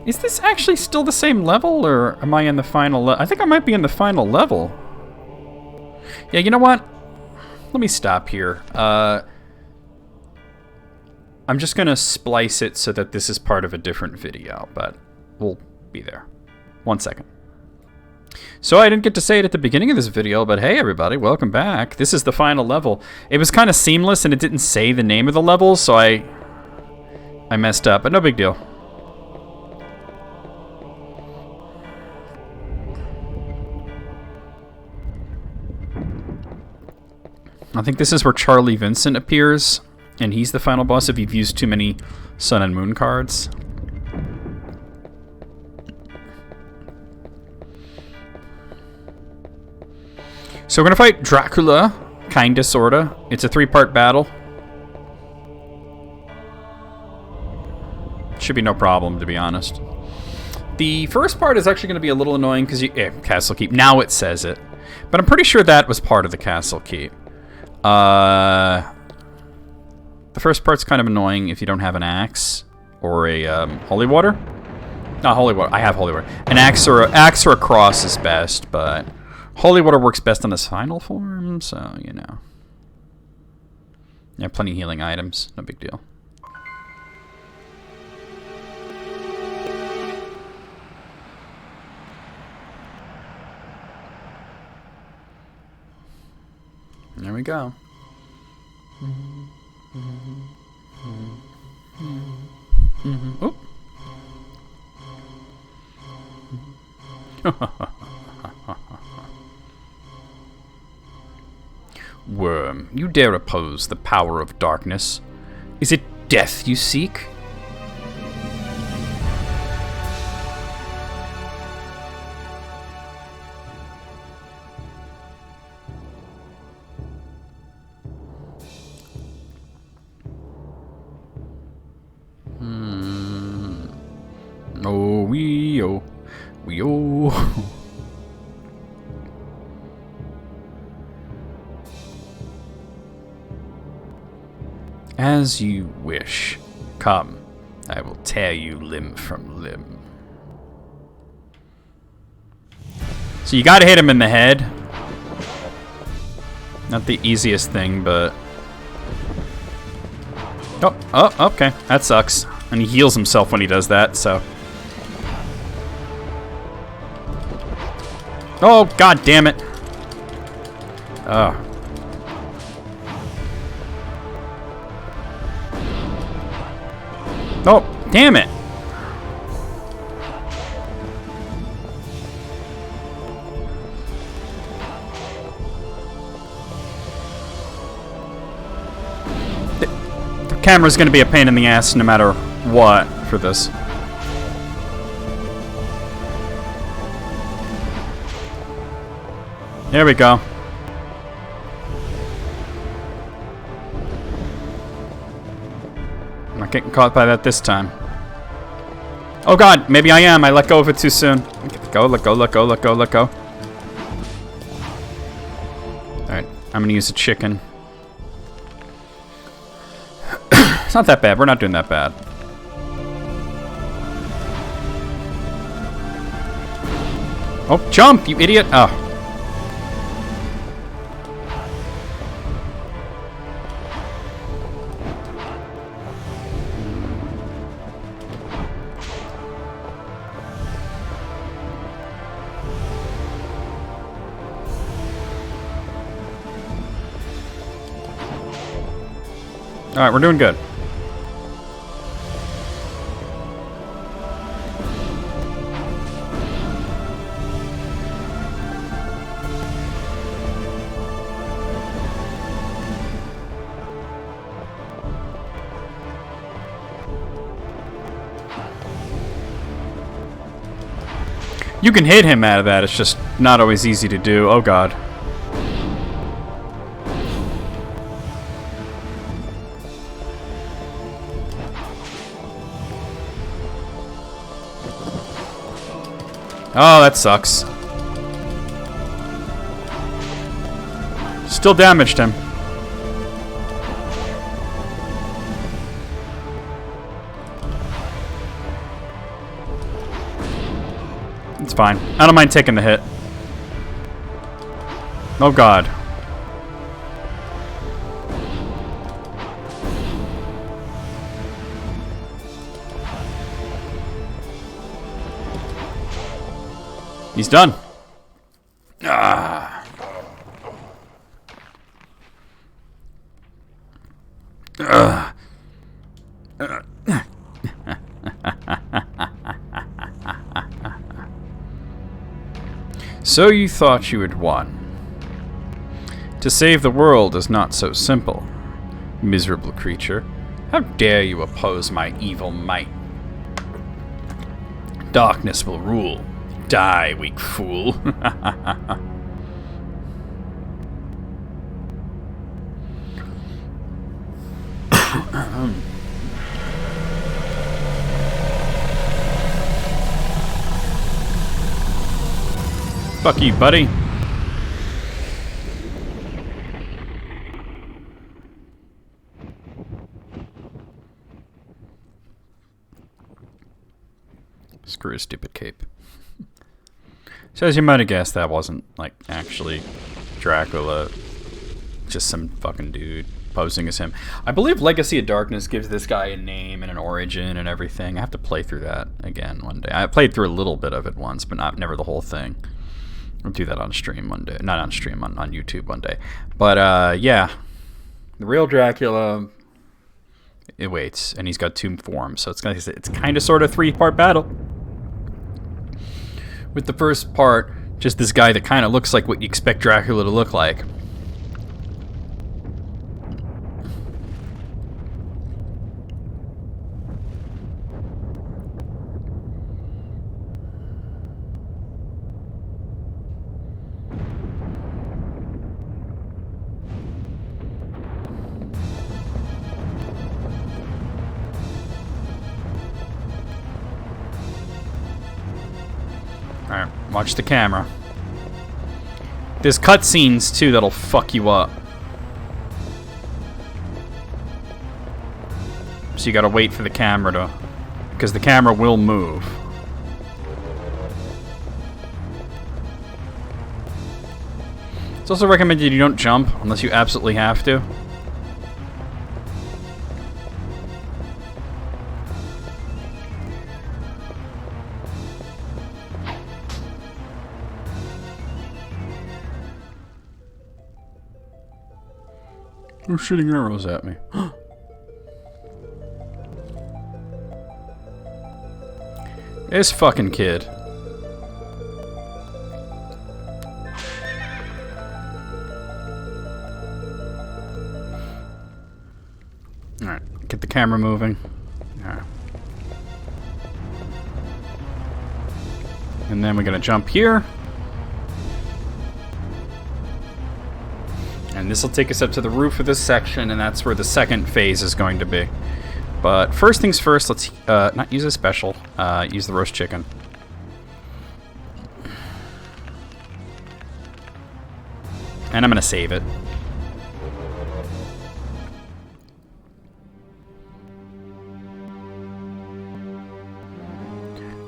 Is this actually still the same level, or am I in the final I think I might be in the final level. Yeah, you know what? Let me stop here. I'm just gonna splice it so that this is part of a different video, but we'll be there. 1 second. So I didn't get to say it at the beginning of this video, but hey everybody, welcome back. This is the final level. It was kind of seamless and it didn't say the name of the level, so I messed up, but no big deal. I think this is where Charlie Vincent appears, and he's the final boss if you've used too many Sun and Moon cards. So we're gonna fight Dracula, kinda, sorta. It's a 3-part battle. Should be no problem, to be honest. The first part is actually gonna be a little annoying because Castle Keep. Now it says it, but I'm pretty sure that was part of the Castle Keep. The first part's kind of annoying if you don't have an axe or a holy water. Not holy water. I have holy water. An axe or a cross is best, but holy water works best on this final form, so you know. Yeah, plenty of healing items. No big deal. There we go. Oop. Worm, you dare oppose the power of darkness? Is it death you seek? Oh, wee-oh. Wee-oh. As you wish. Come, I will tear you limb from limb. So you gotta hit him in the head. Not the easiest thing, but... Oh, okay. That sucks. And he heals himself when he does that, so... Oh, god damn it. Oh. Oh, damn it. The camera's gonna be a pain in the ass no matter what for this. There we go. I'm not getting caught by that this time. Oh god, maybe I am. I let go of it too soon. Let go, let go, let go, let go, let go. Alright, I'm gonna use a chicken. It's not that bad. We're not doing that bad. Oh, jump, you idiot! Oh. Alright, we're doing good. You can hit him out of that, it's just not always easy to do. Oh god. Oh, that sucks. Still damaged him. It's fine. I don't mind taking the hit. Oh god. He's done. Ah. So you thought you had won. To save the world is not so simple, miserable creature. How dare you oppose my evil might? Darkness will rule. Die, weak fool. Fuck you, buddy. Screw his stupid cape. So as you might have guessed, that wasn't, like, actually Dracula. Just some fucking dude posing as him. I believe Legacy of Darkness gives this guy a name and an origin and everything. I have to play through that again one day. I played through a little bit of it once, but never the whole thing. I'll do that on stream one day. Not on stream, on YouTube one day. But, yeah. The real Dracula, it waits, and he's got 2 forms. So it's kind of sort of 3-part battle. With the first part, just this guy that kind of looks like what you expect Dracula to look like. Alright, watch the camera. There's cutscenes, too, that'll fuck you up. So you gotta wait for the camera to... because the camera will move. It's also recommended you don't jump unless you absolutely have to. They're shooting arrows at me. This fucking kid. Alright, get the camera moving. Alright. And then we're gonna jump here. And this will take us up to the roof of this section, and that's where the second phase is going to be. But first things first, let's not use a special, use the roast chicken. And I'm going to save it.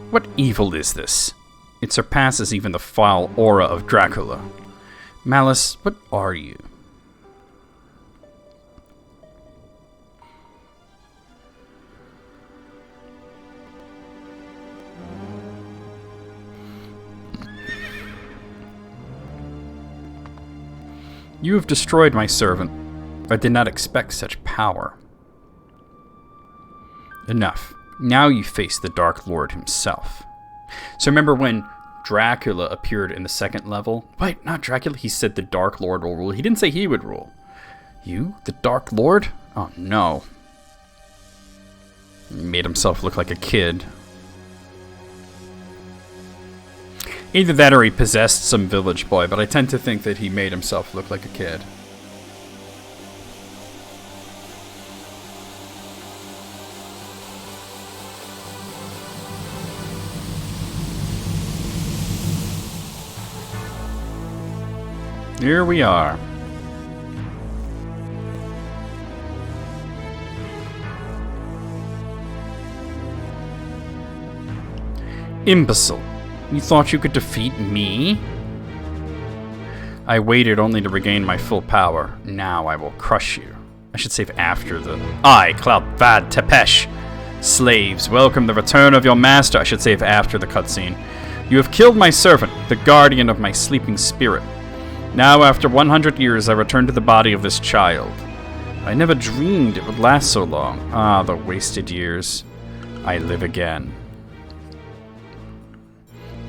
What evil is this? It surpasses even the foul aura of Dracula. Malice, what are you? You have destroyed my servant. I did not expect such power. Enough. Now you face the Dark Lord himself. So remember when Dracula appeared in the second level? Wait, not Dracula. He said the Dark Lord will rule. He didn't say he would rule. You? The Dark Lord? Oh, no. He made himself look like a kid. Either that or he possessed some village boy, but I tend to think that he made himself look like a kid. Here we are. Imbecile. You thought you could defeat me? I waited only to regain my full power. Now I will crush you. I should save after the... I, Cloudvad Tepesh. Slaves, welcome the return of your master. I should save after the cutscene. You have killed my servant, the guardian of my sleeping spirit. Now, after 100 years, I return to the body of this child. I never dreamed it would last so long. Ah, the wasted years. I live again.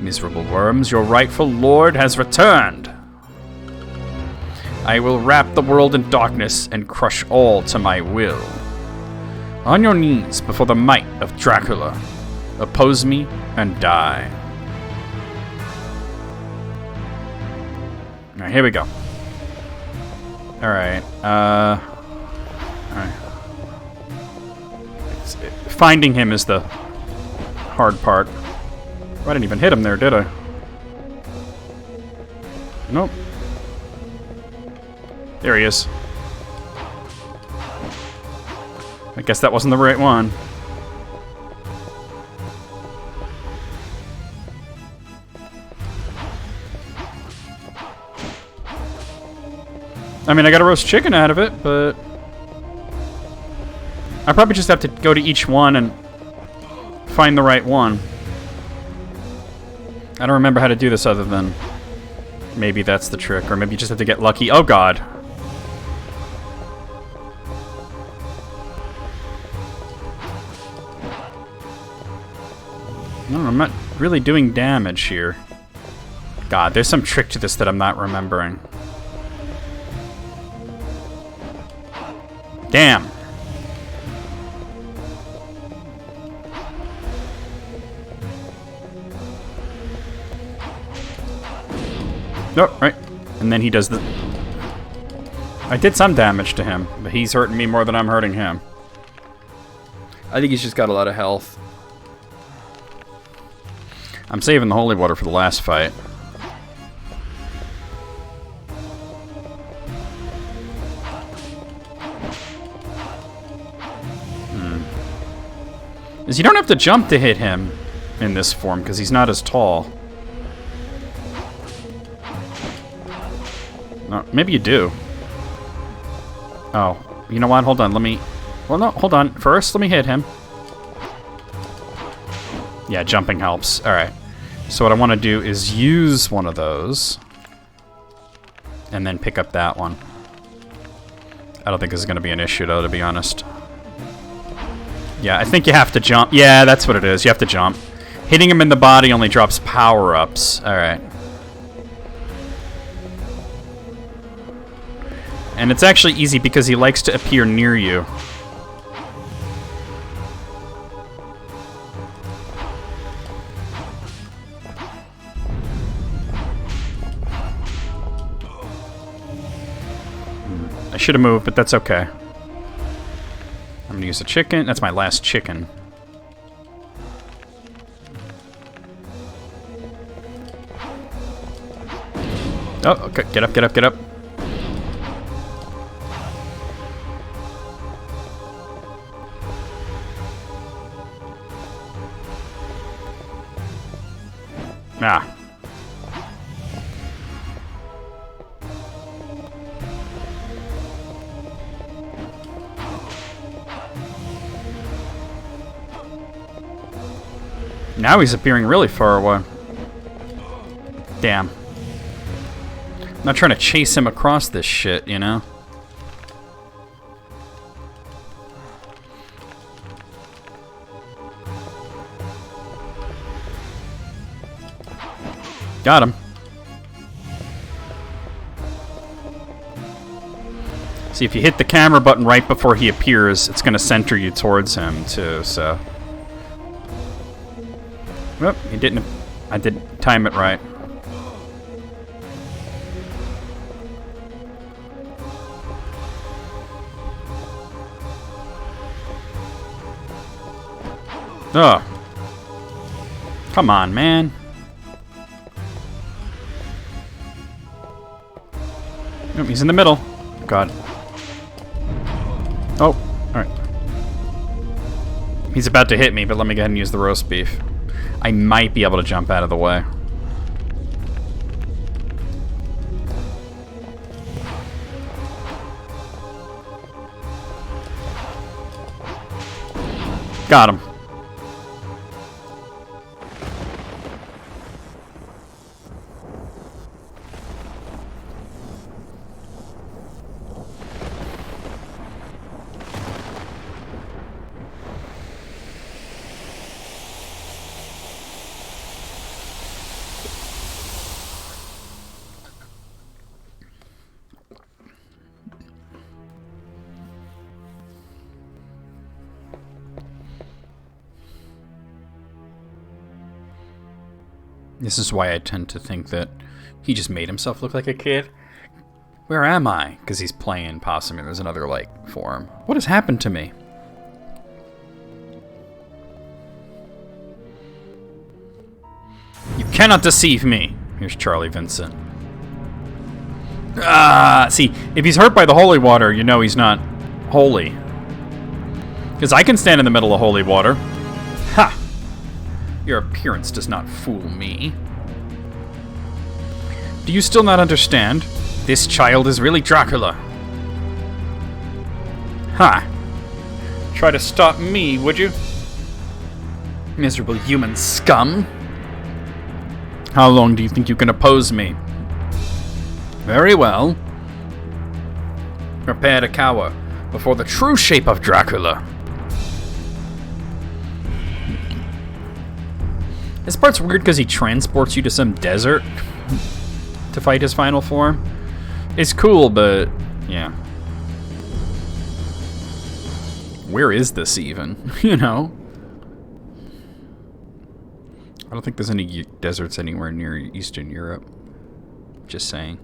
Miserable worms, your rightful lord has returned. I will wrap the world in darkness and crush all to my will. On your knees before the might of Dracula. Oppose me and die. Alright, here we go. Alright, alright. Finding him is the hard part. I didn't even hit him there, did I? Nope. There he is. I guess that wasn't the right one. I mean, I got a roast chicken out of it, but... I probably just have to go to each one and find the right one. I don't remember how to do this other than... Maybe that's the trick, or maybe you just have to get lucky. Oh god. No, I'm not really doing damage here. God, there's some trick to this that I'm not remembering. Damn. Oh, right. And then he does the... I did some damage to him, but he's hurting me more than I'm hurting him. I think he's just got a lot of health. I'm saving the holy water for the last fight. Is you don't have to jump to hit him in this form, because he's not as tall. No, maybe you do. Oh, you know what? Hold on, let me... Well, no, hold on. First, let me hit him. Yeah, jumping helps. Alright. So what I want to do is use one of those. And then pick up that one. I don't think this is going to be an issue, though, to be honest. Yeah, I think you have to jump. Yeah, that's what it is. You have to jump. Hitting him in the body only drops power-ups. Alright. And it's actually easy because he likes to appear near you. I should have moved, but that's okay. I'm gonna use a chicken. That's my last chicken. Oh, okay. Get up, get up, get up. Ah. Now he's appearing really far away. Damn. I'm not trying to chase him across this shit, you know? Got him. See, if you hit the camera button right before he appears, it's going to center you towards him, too, so... Whoop, he didn't... I didn't time it right. Ugh. Come on, man. Nope, he's in the middle. God. Oh, alright. He's about to hit me, but let me go ahead and use the roast beef. I might be able to jump out of the way. Got him. This is why I tend to think that he just made himself look like a kid. Where am I? Because he's playing Possum and there's another, like, form. What has happened to me? You cannot deceive me. Here's Charlie Vincent. Ah, see, if he's hurt by the holy water, you know he's not holy. Because I can stand in the middle of holy water. Ha! Your appearance does not fool me. Do you still not understand? This child is really Dracula. Ha! Try to stop me, would you? Miserable human scum. How long do you think you can oppose me? Very well. Prepare to cower before the true shape of Dracula. This part's weird because he transports you to some desert to fight his final form. It's cool, but yeah. Where is this even? You know? I don't think there's any deserts anywhere near Eastern Europe. Just saying.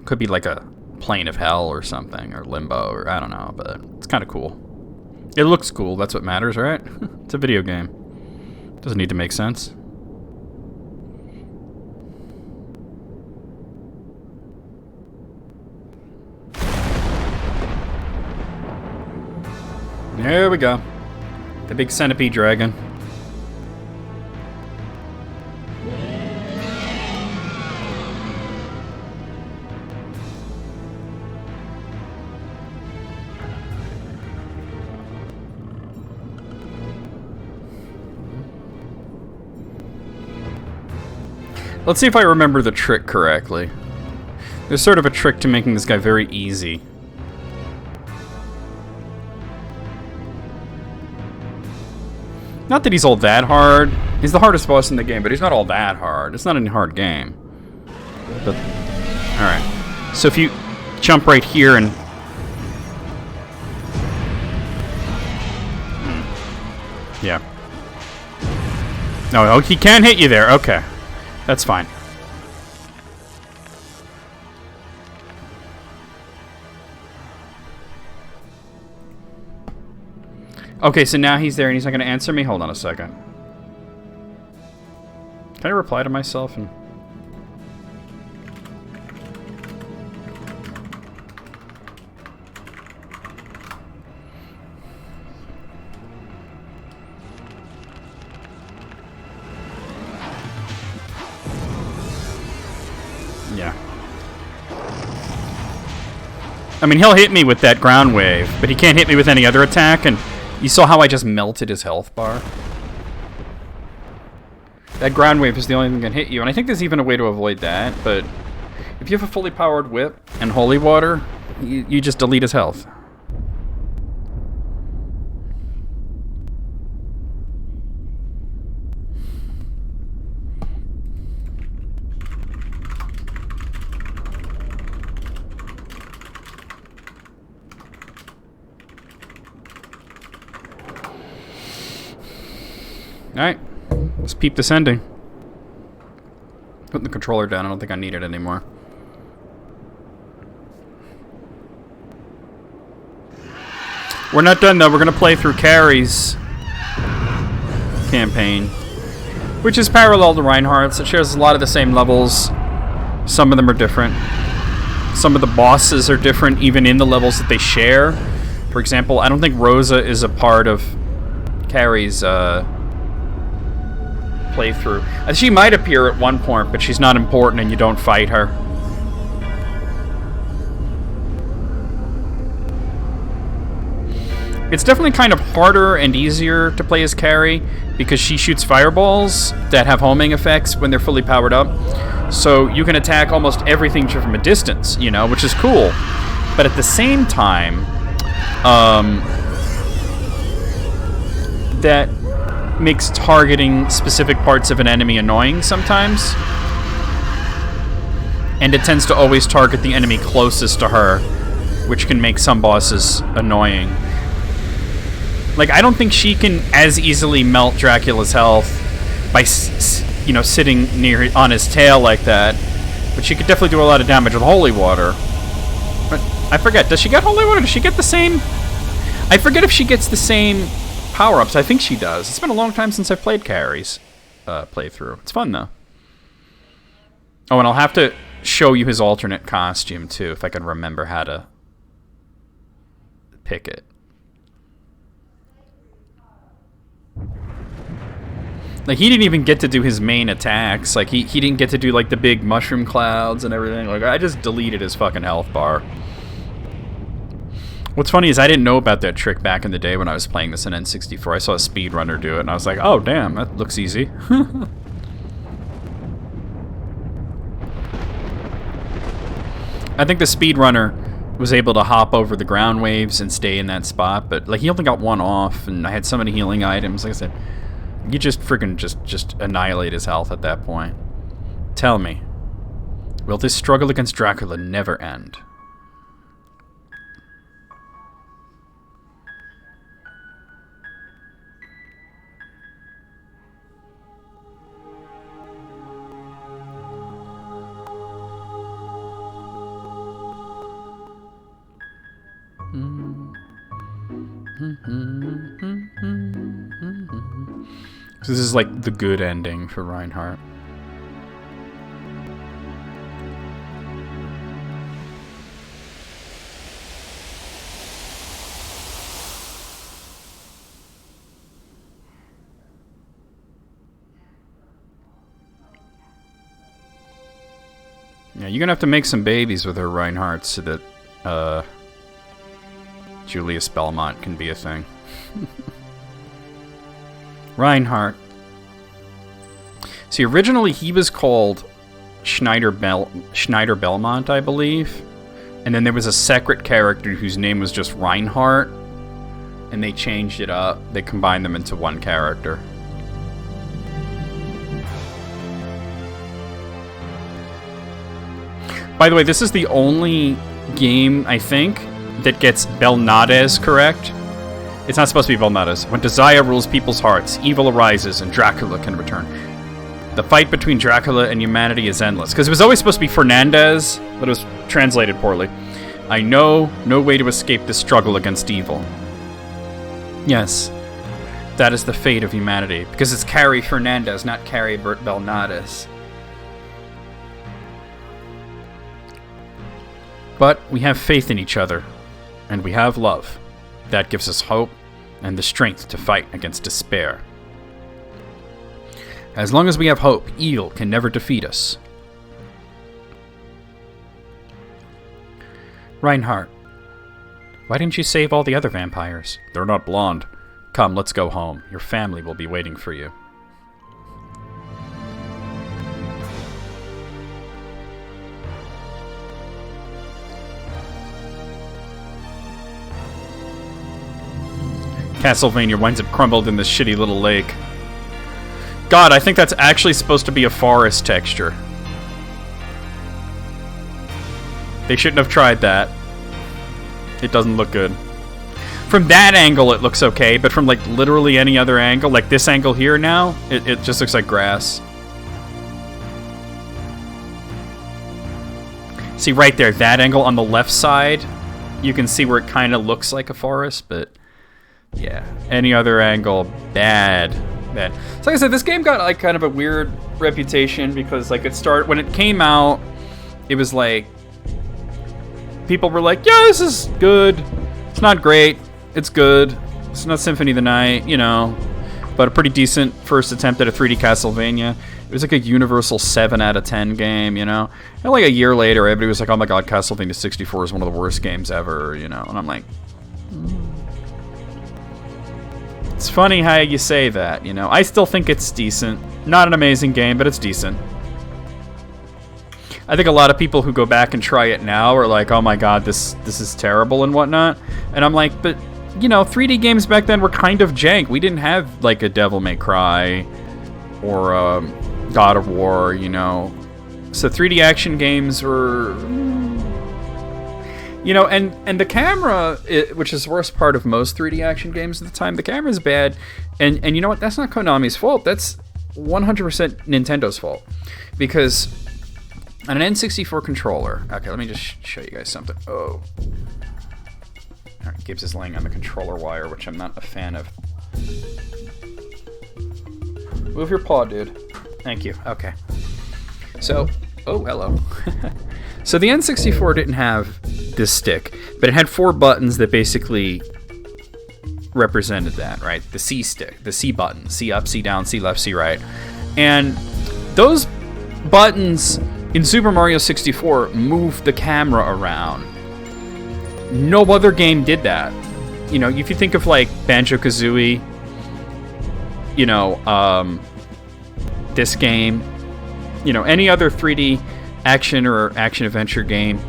Could be like a plane of hell or something, or limbo, or I don't know, but it's kind of cool. It looks cool, that's what matters, right? It's a video game. Doesn't need to make sense. There we go. The big centipede dragon. Let's see if I remember the trick correctly. There's sort of a trick to making this guy very easy. Not that he's all that hard. He's the hardest boss in the game, but he's not all that hard. It's not a hard game. But, alright. So if you jump right here and... Yeah. No, he can hit you there. Okay. That's fine. Okay, so now he's there and he's not going to answer me? Hold on a second. Can I reply to myself? And yeah. I mean, he'll hit me with that ground wave, but he can't hit me with any other attack, and you saw how I just melted his health bar? That ground wave is the only thing that can hit you, and I think there's even a way to avoid that, but if you have a fully powered whip and holy water, you just delete his health. Alright, let's peep this ending. Putting the controller down, I don't think I need it anymore. We're not done though, we're gonna play through Carrie's campaign, which is parallel to Reinhardt's. It shares a lot of the same levels. Some of them are different. Some of the bosses are different even in the levels that they share. For example, I don't think Rosa is a part of Carrie's playthrough. She might appear at one point, but she's not important and you don't fight her. It's definitely kind of harder and easier to play as carry because she shoots fireballs that have homing effects when they're fully powered up. So you can attack almost everything from a distance, you know, which is cool. But at the same time, that makes targeting specific parts of an enemy annoying sometimes. And it tends to always target the enemy closest to her, which can make some bosses annoying. Like, I don't think she can as easily melt Dracula's health by, you know, sitting on his tail like that. But she could definitely do a lot of damage with holy water. But I forget, does she get holy water? Does she get the same? I forget if she gets the same power-ups. I think she does. It's been a long time since I've played Carrie's playthrough. It's fun, though. Oh, and I'll have to show you his alternate costume, too, if I can remember how to pick it. Like, he didn't even get to do his main attacks. Like, he didn't get to do, like, the big mushroom clouds and everything. Like, I just deleted his fucking health bar. What's funny is I didn't know about that trick back in the day when I was playing this in N64. I saw a speedrunner do it, and I was like, oh, damn, that looks easy. I think the speedrunner was able to hop over the ground waves and stay in that spot, but, like, he only got one off, and I had so many healing items. Like I said, you just freaking just annihilate his health at that point. Tell me, will this struggle against Dracula never end? So this is like the good ending for Reinhardt. Yeah, you're gonna have to make some babies with her, Reinhardt, so that Julius Belmont can be a thing. Reinhardt. See, originally he was called Schneider Belmont, I believe. And then there was a separate character whose name was just Reinhardt. And they changed it up. They combined them into one character. By the way, this is the only game, I think, that gets Belnades correct. It's not supposed to be Belnades. When desire rules people's hearts, evil arises and Dracula can return. The fight between Dracula and humanity is endless. Because it was always supposed to be Fernandez, but it was translated poorly. I know no way to escape this struggle against evil. Yes, that is the fate of humanity. Because it's Carrie Fernandez, not Carrie Belnades. But we have faith in each other. And we have love. That gives us hope and the strength to fight against despair. As long as we have hope, evil can never defeat us. Reinhardt, why didn't you save all the other vampires? They're not blonde. Come, let's go home. Your family will be waiting for you. CastleVania winds up crumbled in this shitty little lake. God, I think that's actually supposed to be a forest texture. They shouldn't have tried that. It doesn't look good. From that angle, it looks okay, but from, like, literally any other angle, like this angle here now, it just looks like grass. See, right there, that angle on the left side, you can see where it kind of looks like a forest, but... yeah, any other angle, bad. So like I said, this game got like kind of a weird reputation because like when it came out, it was like people were like, yeah, this is good. It's not great. It's good. It's not Symphony of the Night, you know. but a pretty decent first attempt at a 3D Castlevania. It was like a universal 7 out of 10 game, you know? And like a year later, everybody was like, oh my god, Castlevania 64 is one of the worst games ever, you know? And I'm like... It's funny how you say that, you know? I still think it's decent. Not an amazing game, but it's decent. I think a lot of people who go back and try it now are like, oh my god, this is terrible and whatnot. And I'm like, but, you know, 3D games back then were kind of jank. We didn't have, like, a Devil May Cry or God of War, you know. So 3D action games were... You know, and the camera, which is the worst part of most 3D action games at the time, the camera's bad. And you know what? That's not Konami's fault. That's 100% Nintendo's fault. Because... on an N64 controller... Okay, let me just show you guys something. Oh. Alright, Gibbs is laying on the controller wire, which I'm not a fan of. Move your paw, dude. Thank you. Okay. So... oh, hello. So the N64 didn't have this stick, but it had 4 buttons that basically represented that, right? The C stick, the C button. C up, C down, C left, C right. And those buttons... in Super Mario 64, move the camera around. No other game did that. You know, if you think of like Banjo-Kazooie, you know, this game, you know, any other 3D action or action-adventure game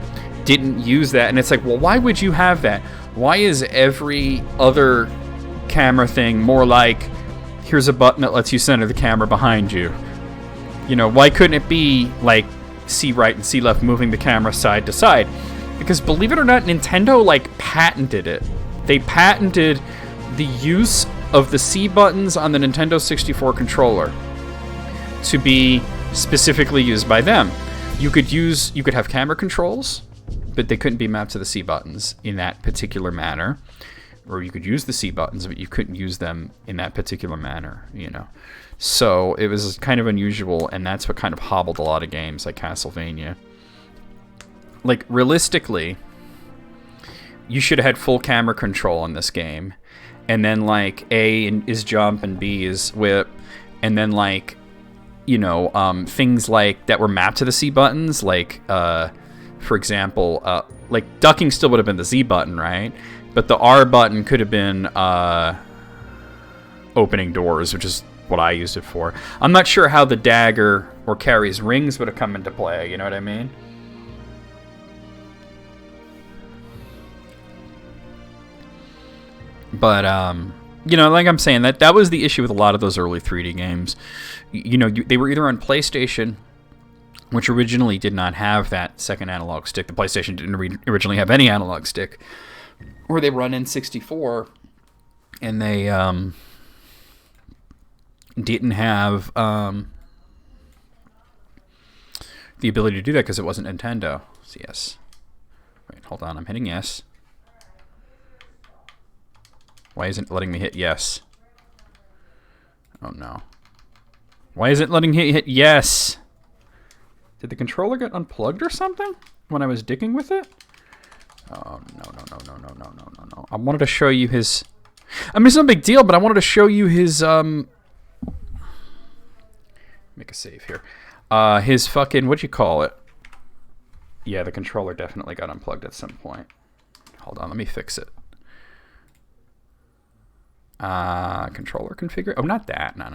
didn't use that. And it's like, well, why would you have that? Why is every other camera thing more like, here's a button that lets you center the camera behind you? You know, why couldn't it be like C right and C left, moving the camera side to side? Because believe it or not, Nintendo like patented it. They patented the use of the C buttons on the Nintendo 64 controller to be specifically used by them. You could have camera controls, but they couldn't be mapped to the C buttons in that particular manner. Or you could use the C buttons, but you couldn't use them in that particular manner, you know. So it was kind of unusual, and that's what kind of hobbled a lot of games like Castlevania. Like, realistically, you should have had full camera control on this game. And then, like, A is jump and B is whip. And then, like, you know, things like that were mapped to the C buttons. Like, for example, like, ducking still would have been the Z button, right? But the R button could have been opening doors, which is what I used it for. I'm not sure how the dagger or Carrie's rings would have come into play, you know what I mean? But, you know, like I'm saying, that was the issue with a lot of those early 3D games. You know, they were either on PlayStation, which originally did not have that second analog stick. The PlayStation didn't originally have any analog stick. Or they run N64, and they didn't have the ability to do that because it wasn't Nintendo. So yes. Wait, hold on. I'm hitting yes. Why isn't it letting me hit yes? Oh no. Why isn't it letting me hit yes? Did the controller get unplugged or something when I was digging with it? Oh, no. I wanted to show you his... I mean, it's no big deal, but I wanted to show you his, make a save here. His fucking... what'd you call it? Yeah, the controller definitely got unplugged at some point. Hold on, let me fix it. Controller configure... oh, not that. No.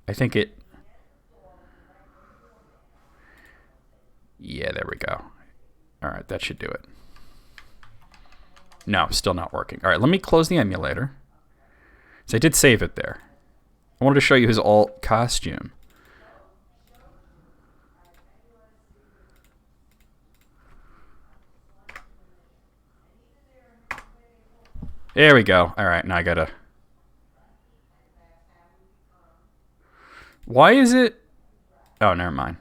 I think it... yeah, there we go. Alright, that should do it. No, still not working. Alright, let me close the emulator. So I did save it there. I wanted to show you his alt costume. There we go. Alright, now I gotta... why is it... oh, never mind.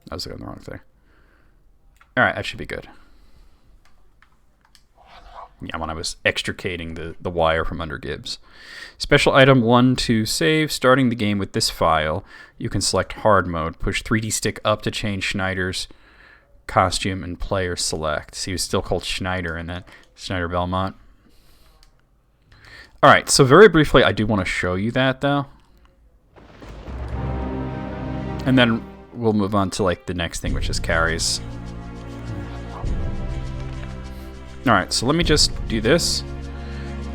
I was looking at the wrong thing. Alright, that should be good. Yeah, when I was extricating the wire from under Gibbs. Special item 1 to save. Starting the game with this file, you can select hard mode. Push 3D stick up to change Schneider's costume and player select. So he was still called Schneider in that. Schneider Belmont. All right, so very briefly, I do want to show you that, though. And then we'll move on to, like, the next thing, which is carries. All right, so let me just do this.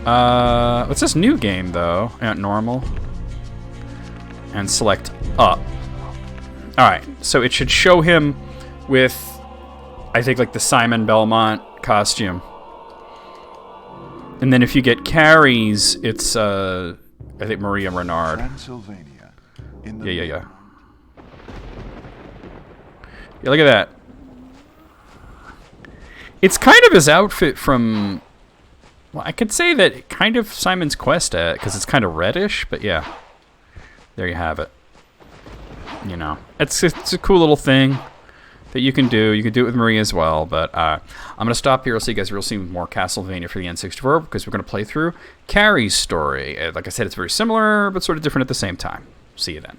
What's this new game, though? Normal. And select up. All right, so it should show him with, I think, like the Simon Belmont costume. And then if you get carries, it's, I think, Maria Renard. CastleVania. Yeah. Yeah, look at that. It's kind of his outfit from... Well, I could say that kind of Simon's Quest, because it's kind of reddish, but yeah. There you have it. You know, it's a cool little thing that you can do. You can do it with Marie as well, but I'm going to stop here. I'll see you guys real soon with more CastleVania for the N64, because we're going to play through Carrie's story. Like I said, it's very similar, but sort of different at the same time. See you then.